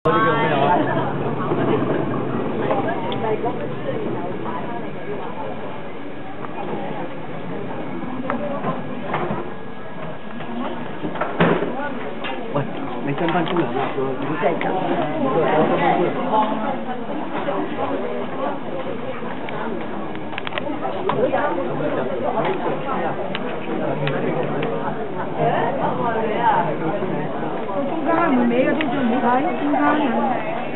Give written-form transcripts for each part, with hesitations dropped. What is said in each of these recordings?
嗰啲叫咩話？喂，你跟翻姑娘啦，你真係走。中間唔尾嘅都仲唔好睇，中間人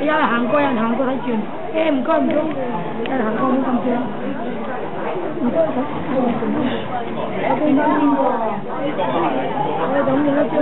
有人行過人行過睇轉，唔該唔該，有人行過冇咁轉，唔該睇，我變翻邊個？我咁樣一張。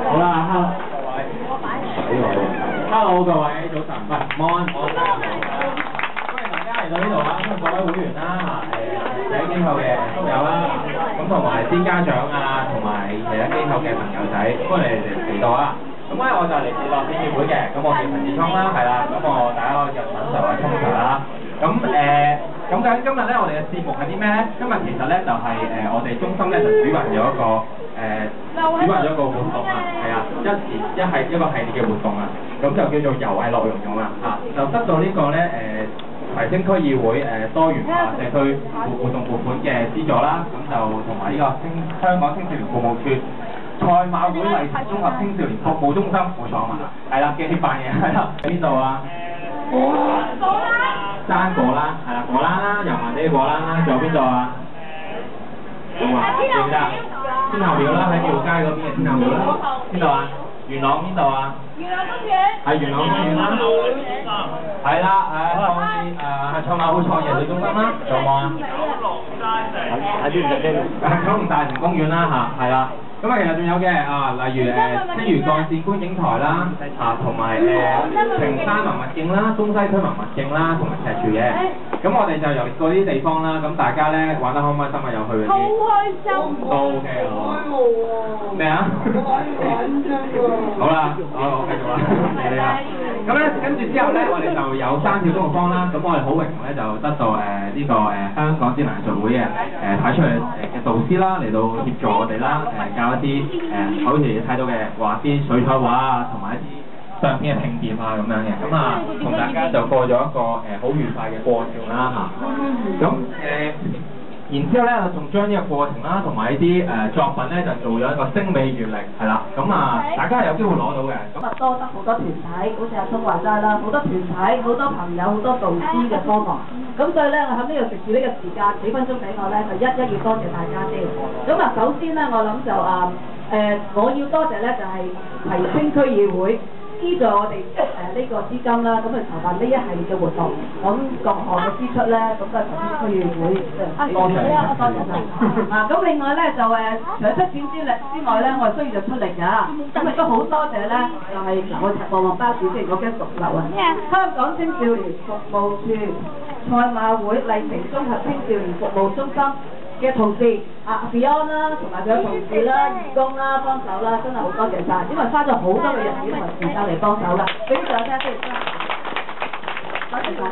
好啦，hello 各位早晨，喂，mon，歡迎大家嚟到呢度啊，咁各位會員啦，其他機構嘅宿友啦，咁同埋啲家長啊，同埋其他機構嘅朋友仔，歡迎你哋嚟到啊！咁咧我就嚟自樂天協會嘅，咁我叫陳志聰啦，係啦，咁我大家可以叫陳 Sir 或者聰 Sir 啦，咁究竟今日咧我哋嘅節目係啲咩咧？今日其實咧就係我哋中心咧就主辦咗一個活動啊，係啊，一個系列嘅活動啊，咁就叫做遊藝樂融融啊，就得到呢個咧提升區議會多元化社區活動撥款嘅資助啦，咁就同埋呢個香港青少年服務處賽馬會勵志綜合青少年服務中心冇錯嘛，係啦嘅協辦嘅，係啦，喺邊度啊？生果欄，係啦，果欄啦，油麻地嘅果欄啦，仲有邊度啊？記唔記得？天后廟啦，喺廟街嗰邊嘅天后廟啦，邊度啊？元朗邊度啊？元朗公園。係元朗公園啦。係啦，係賽馬會創業中心啦，仲有冇啊？喺邊度啫？九龍大城公園啦嚇，係啦。咁啊，其實仲有嘅例如青嶼幹線觀景台啦，同埋屏山文物徑啦、中西區文物徑啦，同埋赤柱嘅。咁我哋就由嗰啲地方啦，咁大家咧玩得開唔開心啊？有去嗰啲？好開心！都 OK 喎。咩啊？好啦，我繼續啦，嚟啦。咁咧，跟住之後咧，我哋就有3條中學坊啦。咁我哋好榮幸咧，就得到呢個香港智能藝術會嘅派出嚟嘅導師啦，嚟到協助我哋啦，教一啲好似你睇到嘅畫啲水彩畫啊，同埋一啲相片嘅拼貼啊咁樣嘅。咁啊，同大家就過咗一個好愉快嘅過程啦嚇。咁然之後咧，仲將呢個過程啦，同埋呢啲作品咧，就做咗一個精美閱歷，係啦。咁啊，大家係有機會攞到嘅。咁啊，多得好多團體，好似阿聰話齋啦，好多團體、好多朋友、好多導師嘅幫忙。咁所以咧，我喺呢度藉住呢個時間幾分鐘俾我咧，就一要多謝大家先。咁啊，首先咧，我諗就我要多謝咧，就係提升區議會。資助我哋呢個資金啦，咁去籌辦呢一系列嘅活動，咁各項嘅支出咧，咁都係投資區議會多謝晒。咁另外咧就除咗出錢之外咧，我係需要就出力㗎。咁亦都好多謝咧，就係我旺旺包住先，我驚熟漏啊。香港青少年服務處賽馬會麗城綜合青少年服務中心嘅同事Beyond 啦，同埋佢嘅同事啦、義工啦、幫手啦，真係好多謝晒，因為花咗好多嘅日子同埋時間嚟幫手㗎，俾啲掌聲先，多謝晒。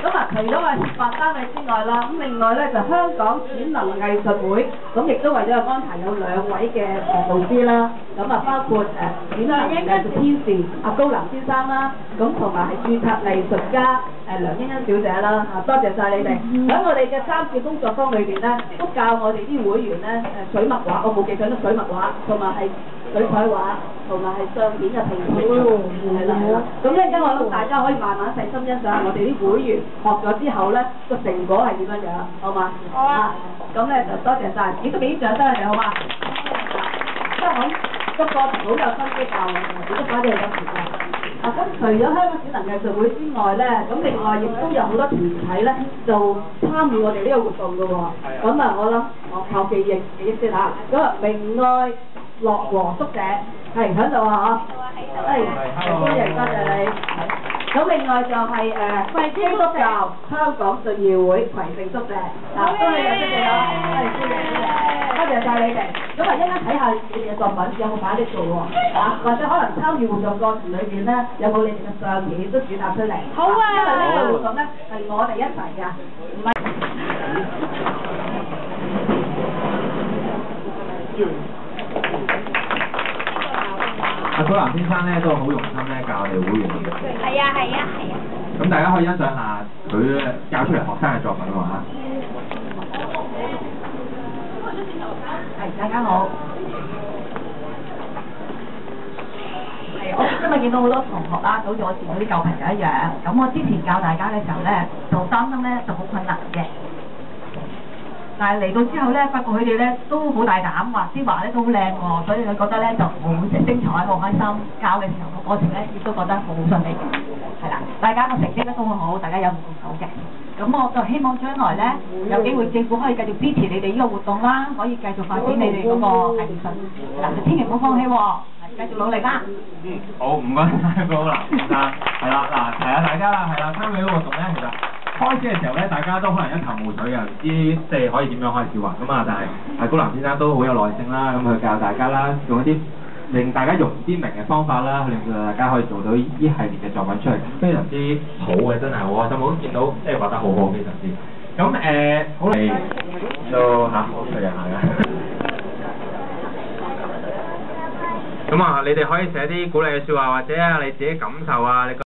咁除咗話協辦單位之外啦，咁另外咧就香港展能藝術會，咁亦都為咗安排有2位嘅導師啦，咁包括展能藝術天使高南先生啦，咁同埋係註冊藝術家梁欣欣小姐啦，多謝晒你哋。喺我哋嘅3次工作坊裏邊咧，都教我哋啲會員咧水墨畫，我冇記錯，水墨畫同埋係水彩畫，同埋係相片嘅拼貼，係啦。咁一陣間我諗大家可以慢慢細心欣賞下我哋啲會員學咗之後咧個成果係點樣樣，好嘛？好啊。咁咧就多謝晒，亦都俾啲掌聲你哋好嘛？即係我個過程好有心機教我哋，亦都花咗好多時間。咁除咗香港展能藝術會之外咧，咁另外亦都有好多團體咧就參與我哋呢個活動㗎喎。咁我諗我靠記憶先嚇。咁明愛樂和宿舍係喺度啊嗬，歡迎多謝你。咁另外就係基督教香港信義會葵盛宿舍，都係有出席啊，多謝晒你哋。咁一陣間睇下你哋嘅作品有冇擺得做喎，或者可能參與活動過程裏邊咧有冇你哋嘅相片都轉達出嚟。好啊，因為呢個活動咧係我哋一齊㗎，唔係。高南先生咧都好用心咧教我哋會員嘅。係啊。咁大家可以欣賞下佢教出嚟學生嘅作品喎嚇。大家好。我今日見到好多同學啦，好似我前嗰啲舊朋友一樣。咁我之前教大家嘅時候咧，就擔心咧就好困難嘅。但係嚟到之後咧，發覺佢哋咧都好大膽，畫啲畫咧都好靚喎，所以佢覺得咧就好精彩，好開心。教嘅時候個過程咧，亦都覺得好順利，係啦。大家個成績咧都好好，大家有目共睹嘅。咁我就希望將來咧有機會政府可以繼續支持你哋呢個活動啦，可以繼續發展你哋嗰個藝術。嗱，千祈唔好放棄喎，繼續努力啦。好，唔該晒高南先生。係啦，嗱，提下大家啦，係啦，參與呢個活動咧，其實開始嘅時候咧，大家都可能一頭霧水嘅，唔知即係可以點樣開始畫咁啊！但係高南先生都好有耐性啦，咁佢教大家啦，用一啲令大家容易啲明嘅方法啦，令到大家可以做到呢系列嘅作品出嚟，非常之好嘅，真係好開心！我都見到即係畫得好好，非常之。咁好嚟都好隨人下嘅。咁你哋可以寫啲鼓勵嘅説話，或者你自己感受啊，你